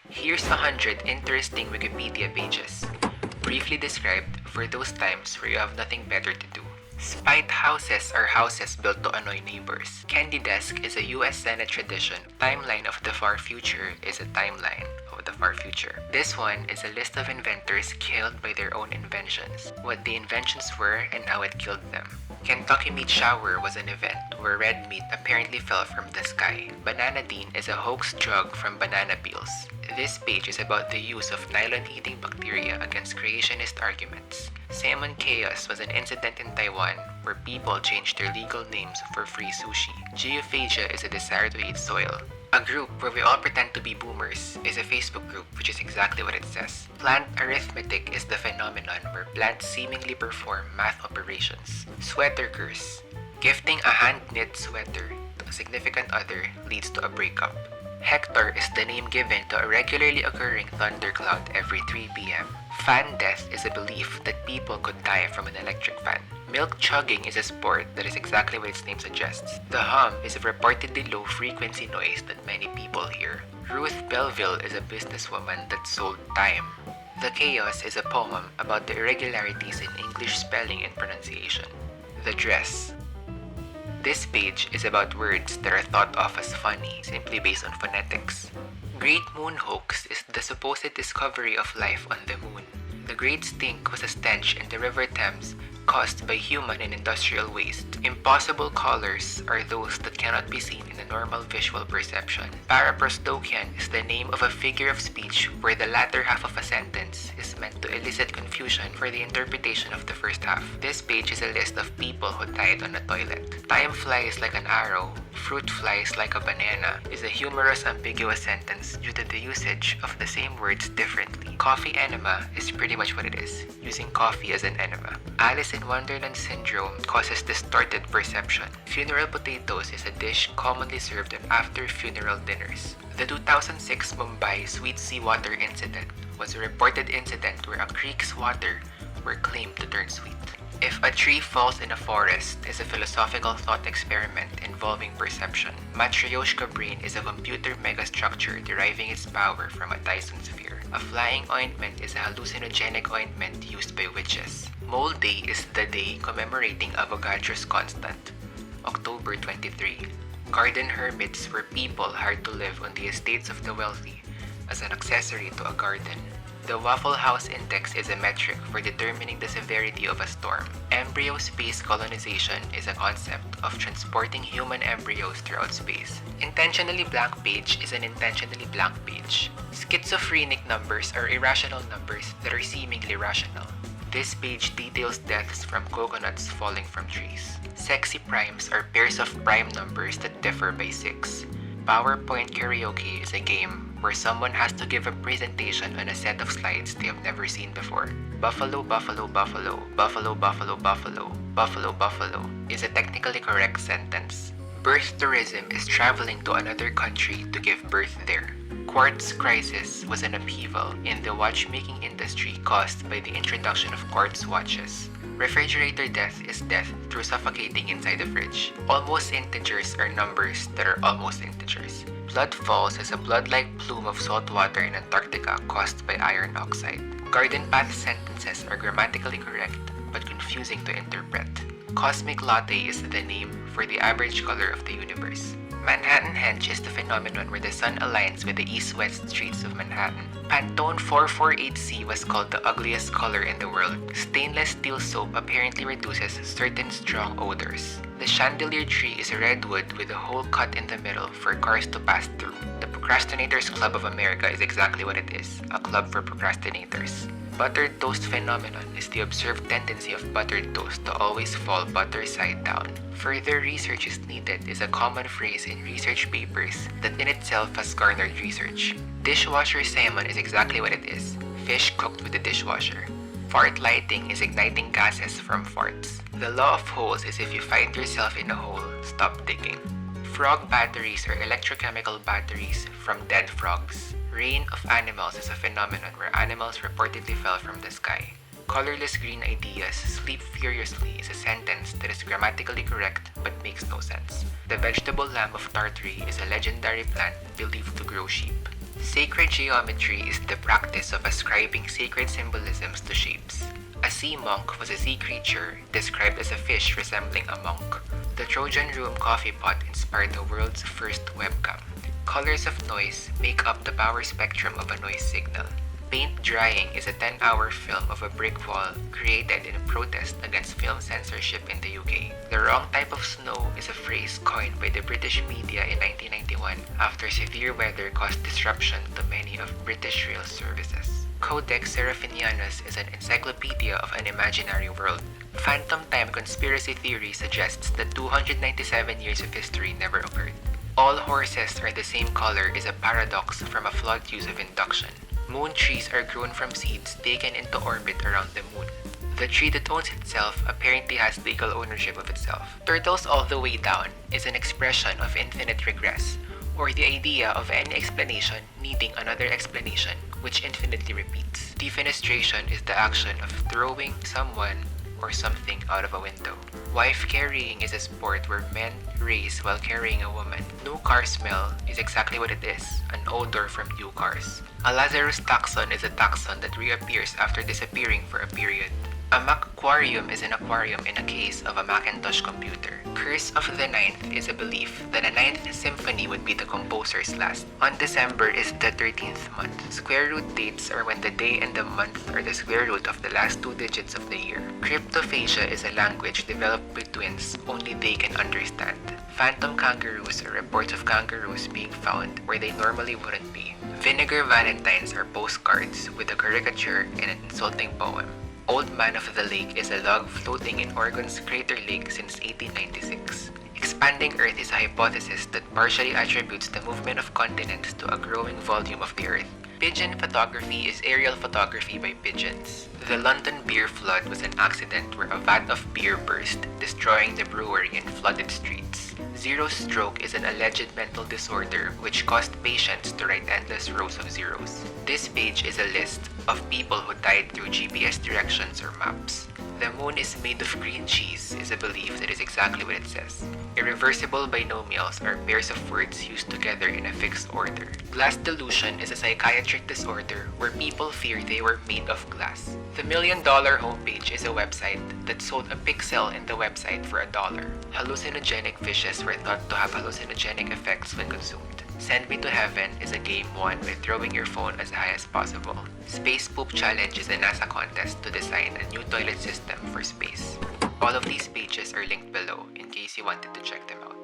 Here's 100 interesting Wikipedia pages, briefly described for those times where you have nothing better to do. Spite houses are houses built to annoy neighbors. Candy Desk is a US Senate tradition. Timeline of the Far Future is a timeline of the far future. This one is a list of inventors killed by their own inventions, what the inventions were and how it killed them. Kentucky Meat Shower was an event where red meat apparently fell from the sky. Bananadine is a hoax drug from banana peels. This page is about the use of nylon-eating bacteria against creationist arguments. Salmon Chaos was an incident in Taiwan where people changed their legal names for free sushi. Geophagia is a desire to eat soil. A group where we all pretend to be boomers is a Facebook group, which is exactly what it says. Plant arithmetic is the phenomenon where plants seemingly perform math operations. Sweater curse. Gifting a hand-knit sweater to a significant other leads to a breakup. Hector is the name given to a regularly occurring thundercloud every 3 p.m. Fan death is a belief that people could die from an electric fan. Milk chugging is a sport that is exactly what its name suggests. The hum is a reportedly low-frequency noise that many people hear. Ruth Belville is a businesswoman that sold time. The Chaos is a poem about the irregularities in English spelling and pronunciation. The Dress. This page is about words that are thought of as funny simply based on phonetics. Great Moon Hoax is the supposed discovery of life on the moon. The Great Stink was a stench in the River Thames caused by human and industrial waste. Impossible colors are those that cannot be seen in a normal visual perception. Paraprostokian is the name of a figure of speech where the latter half of a sentence is meant to elicit confusion for the interpretation of the first half. This page is a list of people who died on a toilet. Time flies like an arrow, fruit flies like a banana is a humorous ambiguous sentence due to the usage of the same words differently. Coffee enema is pretty much what it is, using coffee as an enema. Alice in Wonderland syndrome causes distorted perception. Funeral potatoes is a dish commonly served at after-funeral dinners. The 2006 Mumbai sweet seawater incident was a reported incident where a creek's water were claimed to turn sweet. If a tree falls in a forest is a philosophical thought experiment involving perception. Matryoshka brain is a computer megastructure deriving its power from a Dyson sphere. A flying ointment is a hallucinogenic ointment used by witches. Mole Day is the day commemorating Avogadro's constant, October 23. Garden hermits were people hired to live on the estates of the wealthy as an accessory to a garden. The Waffle House Index is a metric for determining the severity of a storm. Embryo space colonization is a concept of transporting human embryos throughout space. Intentionally blank page is an intentionally blank page. Schizophrenic numbers are irrational numbers that are seemingly rational. This page details deaths from coconuts falling from trees. Sexy primes are pairs of prime numbers that differ by 6. PowerPoint karaoke is a game where someone has to give a presentation on a set of slides they have never seen before. Buffalo, buffalo, buffalo, buffalo, buffalo, buffalo, buffalo, buffalo is a technically correct sentence. Birth tourism is traveling to another country to give birth there. Quartz crisis was an upheaval in the watchmaking industry caused by the introduction of quartz watches. Refrigerator death is death through suffocating inside the fridge. Almost integers are numbers that are almost integers. Blood falls is a blood-like plume of salt water in Antarctica caused by iron oxide. Garden path sentences are grammatically correct but confusing to interpret. Cosmic latte is the name for the average color of the universe. Manhattan Henge is the phenomenon where the sun aligns with the east-west streets of Manhattan. Pantone 448C was called the ugliest color in the world. Stainless steel soap apparently reduces certain strong odors. The chandelier tree is a redwood with a hole cut in the middle for cars to pass through. The Procrastinators Club of America is exactly what it is, a club for procrastinators. Buttered toast phenomenon is the observed tendency of buttered toast to always fall butter side down. Further research is needed is a common phrase in research papers that in itself has garnered research. Dishwasher salmon is exactly what it is, fish cooked with the dishwasher. Fart lighting is igniting gases from farts. The law of holes is if you find yourself in a hole, stop digging. Frog batteries are electrochemical batteries from dead frogs. Rain of animals is a phenomenon where animals reportedly fell from the sky. Colorless green ideas sleep furiously is a sentence that is grammatically correct but makes no sense. The vegetable lamb of Tartary is a legendary plant believed to grow sheep. Sacred geometry is the practice of ascribing sacred symbolisms to shapes. A sea monk was a sea creature described as a fish resembling a monk. The Trojan room coffee pot inspired the world's first webcam. Colors of noise make up the power spectrum of a noise signal. Paint drying is a 10-hour film of a brick wall created in protest against film censorship in the UK. The wrong type of snow is a phrase coined by the British media in 1991 after severe weather caused disruption to many of British rail services. Codex Seraphinianus is an encyclopedia of an imaginary world. Phantom time conspiracy theory suggests that 297 years of history never occurred. All horses are the same color is a paradox from a flawed use of induction. Moon trees are grown from seeds taken into orbit around the moon. The tree that owns itself apparently has legal ownership of itself. Turtles all the way down is an expression of infinite regress, or the idea of any explanation needing another explanation which infinitely repeats. Defenestration is the action of throwing someone or something out of a window. Wife carrying is a sport where men race while carrying a woman. New car smell is exactly what it is, an odor from new cars. A Lazarus taxon is a taxon that reappears after disappearing for a period. A Mac-aquarium is an aquarium in a case of a Macintosh computer. Curse of the Ninth is a belief that a ninth symphony would be the composer's last. On December is the 13th month. Square root dates are when the day and the month are the square root of the last two digits of the year. Cryptophagia is a language developed by twins only they can understand. Phantom kangaroos are reports of kangaroos being found where they normally wouldn't be. Vinegar valentines are postcards with a caricature and an insulting poem. Old Man of the Lake is a log floating in Oregon's Crater Lake since 1896. Expanding Earth is a hypothesis that partially attributes the movement of continents to a growing volume of the Earth. Pigeon photography is aerial photography by pigeons. The London beer flood was an accident where a vat of beer burst, destroying the brewery and flooded streets. Zero stroke is an alleged mental disorder which caused patients to write endless rows of zeros. This page is a list of people who died through GPS directions or maps. The moon is made of green cheese is a belief that is exactly what it says. Irreversible binomials are pairs of words used together in a fixed order. Glass delusion is a psychiatric disorder where people fear they were made of glass. The $1 Million homepage is a website that sold a pixel in the website for $1. Hallucinogenic fishes were thought to have hallucinogenic effects when consumed. Send Me to Heaven is a game won by throwing your phone as high as possible. Space Poop Challenge is a NASA contest to design a new toilet system for space. All of these pages are linked below in case you wanted to check them out.